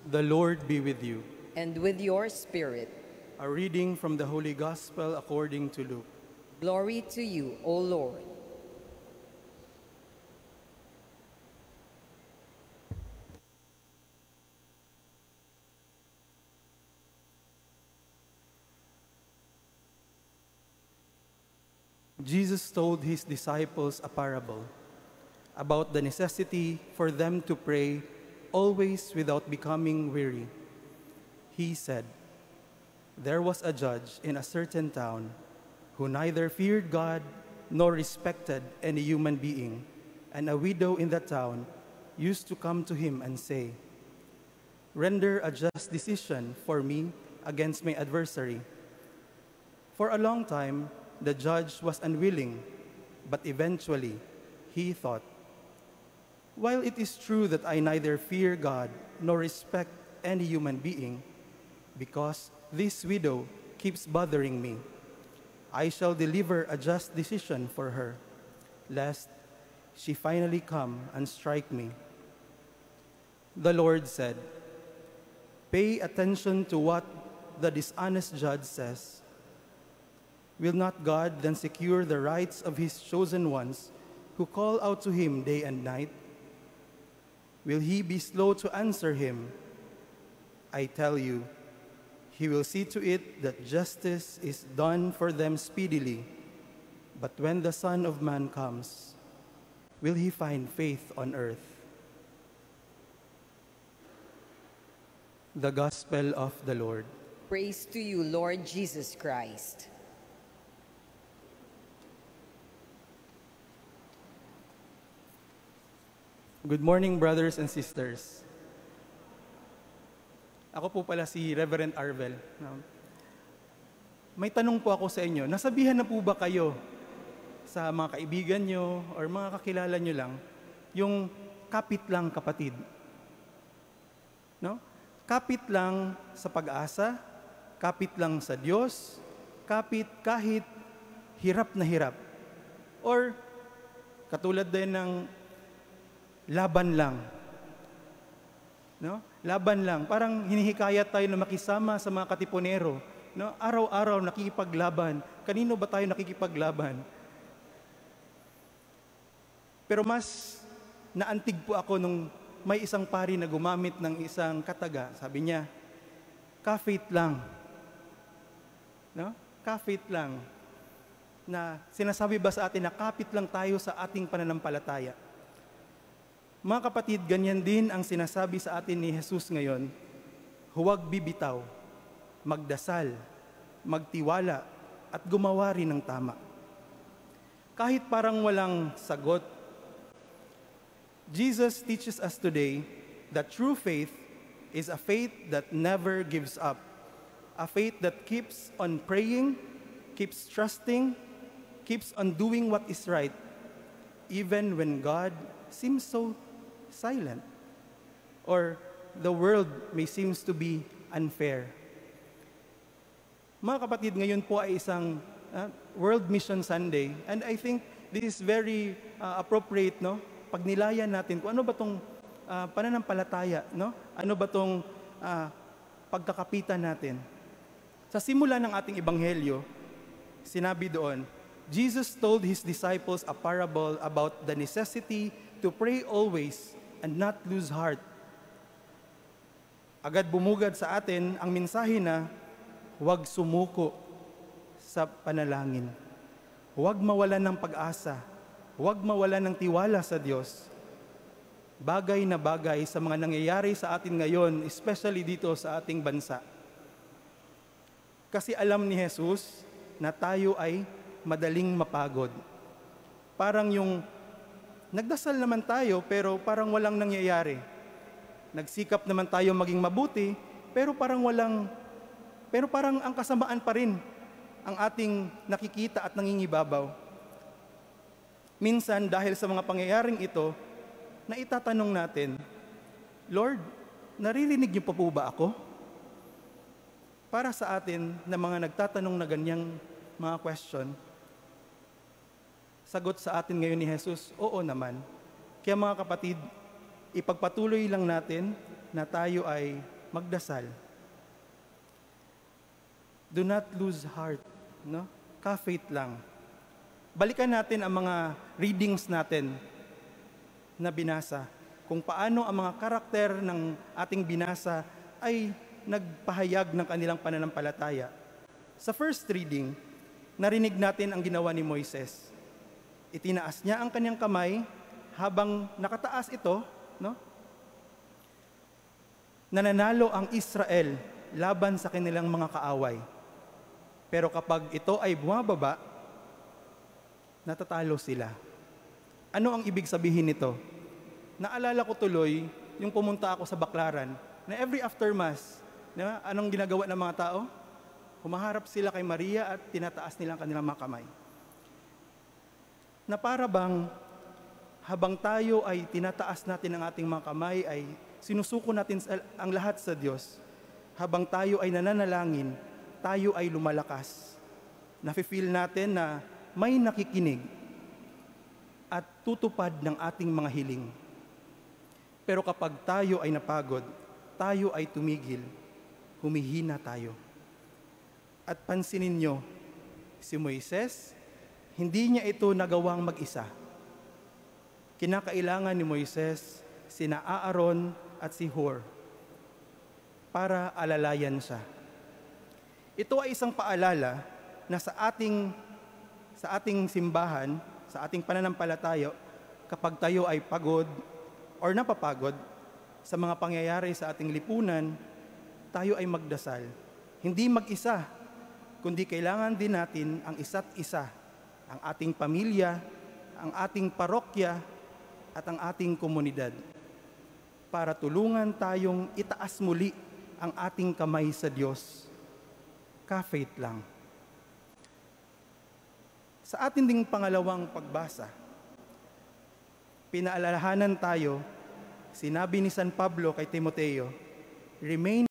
The Lord be with you. And with your spirit. A reading from the Holy Gospel according to Luke. Glory to you, O Lord. Jesus told his disciples a parable about the necessity for them to pray always without becoming weary. He said, "There was a judge in a certain town who neither feared God nor respected any human being, and a widow in that town used to come to him and say, 'Render a just decision for me against my adversary.' For a long time, the judge was unwilling, but eventually he thought, 'While it is true that I neither fear God nor respect any human being, because this widow keeps bothering me, I shall deliver a just decision for her, lest she finally come and strike me.' The Lord said, 'Pay attention to what the dishonest judge says. Will not God then secure the rights of his chosen ones who call out to him day and night? Will he be slow to answer him? I tell you, he will see to it that justice is done for them speedily. But when the Son of Man comes, will he find faith on earth?'" The Gospel of the Lord. Praise to you, Lord Jesus Christ. Good morning, brothers and sisters. Ako po pala si Reverend Arvel. May tanong po ako sa inyo. Nasabihan na po ba kayo sa mga kaibigan nyo or mga kakilala nyo lang yung kapit lang kapatid? No? Kapit lang sa pag-asa, kapit lang sa Diyos, kapit kahit hirap na hirap. Or katulad din ng laban lang. No? Laban lang. Parang hinihikayat tayo na makisama sa mga katipunero. No? Araw-araw nakikipaglaban. Kanino ba tayo nakikipaglaban? Pero mas naantig po ako nung may isang pari na gumamit ng isang kataga. Sabi niya, "Kafit lang." No? Kafit lang. Na sinasabi ba sa atin na kapit lang tayo sa ating pananampalataya? Mga kapatid, ganyan din ang sinasabi sa atin ni Jesus ngayon. Huwag bibitaw, magdasal, magtiwala, at gumawa rin ng tama. Kahit parang walang sagot, Jesus teaches us today that true faith is a faith that never gives up, a faith that keeps on praying, keeps trusting, keeps on doing what is right, even when God seems so silent, or the world may seems to be unfair. Mga kapatid, ngayon po ay isang World Mission Sunday, and I think this is very appropriate, no? Pag nilayan natin kung ano ba tong pananampalataya, no? Ano ba tong pagkakapitan natin. Sa simula ng ating ebanghelyo, sinabi doon, Jesus told his disciples a parable about the necessity to pray always and not lose heart. Agad bumugad sa atin ang mensahe na huwag sumuko sa panalangin. Huwag mawalan ng pag-asa. Huwag mawalan ng tiwala sa Diyos. Bagay na bagay sa mga nangyayari sa atin ngayon, especially dito sa ating bansa. Kasi alam ni Jesus na tayo ay madaling mapagod. Parang yung nagdasal naman tayo pero parang walang nangyayari. Nagsikap naman tayo maging mabuti pero parang ang kasamaan pa rin ang ating nakikita at nangingibabaw. Minsan dahil sa mga pangyayaring ito, naitatanong natin, "Lord, naririnig niyo pa po ba ako?" Para sa atin na mga nagtatanong na ganyang mga question, sagot sa atin ngayon ni Jesus, oo naman. Kaya mga kapatid, ipagpatuloy lang natin na tayo ay magdasal. Do not lose heart, no? Ka-faith lang. Balikan natin ang mga readings natin na binasa, kung paano ang mga karakter ng ating binasa ay nagpahayag ng kanilang pananampalataya. Sa first reading, narinig natin ang ginawa ni Moises. Itinaas niya ang kanyang kamay habang nakataas ito, no? Nananalo ang Israel laban sa kanilang mga kaaway. Pero kapag ito ay bumababa, natatalo sila. Ano ang ibig sabihin nito? Naalala ko tuloy yung pumunta ako sa Baclaran na every after mass, anong ginagawa ng mga tao? Humaharap sila kay Maria at tinataas nila ang kanilang mga kamay. Na para bang habang tayo ay tinataas natin ang ating mga kamay, ay sinusuko natin ang lahat sa Diyos. Habang tayo ay nananalangin, tayo ay lumalakas. Nafe-feel natin na may nakikinig at tutupad ng ating mga hiling. Pero kapag tayo ay napagod, tayo ay tumigil, humihina tayo. At pansinin nyo, si Moises, hindi niya ito nagawang mag-isa. Kinakailangan ni Moises, sina Aaron at si Hur, para alalayan siya. Ito ay isang paalala na sa ating simbahan, sa ating pananampalataya, kapag tayo ay pagod or napapagod sa mga pangyayari sa ating lipunan, tayo ay magdasal. Hindi mag-isa, kundi kailangan din natin ang isa't isa, ang ating pamilya, ang ating parokya, at ang ating komunidad, para tulungan tayong itaas muli ang ating kamay sa Diyos. Ka-faith lang. Sa ating ding pangalawang pagbasa, pinaalalahanan tayo, sinabi ni San Pablo kay Timoteo, remain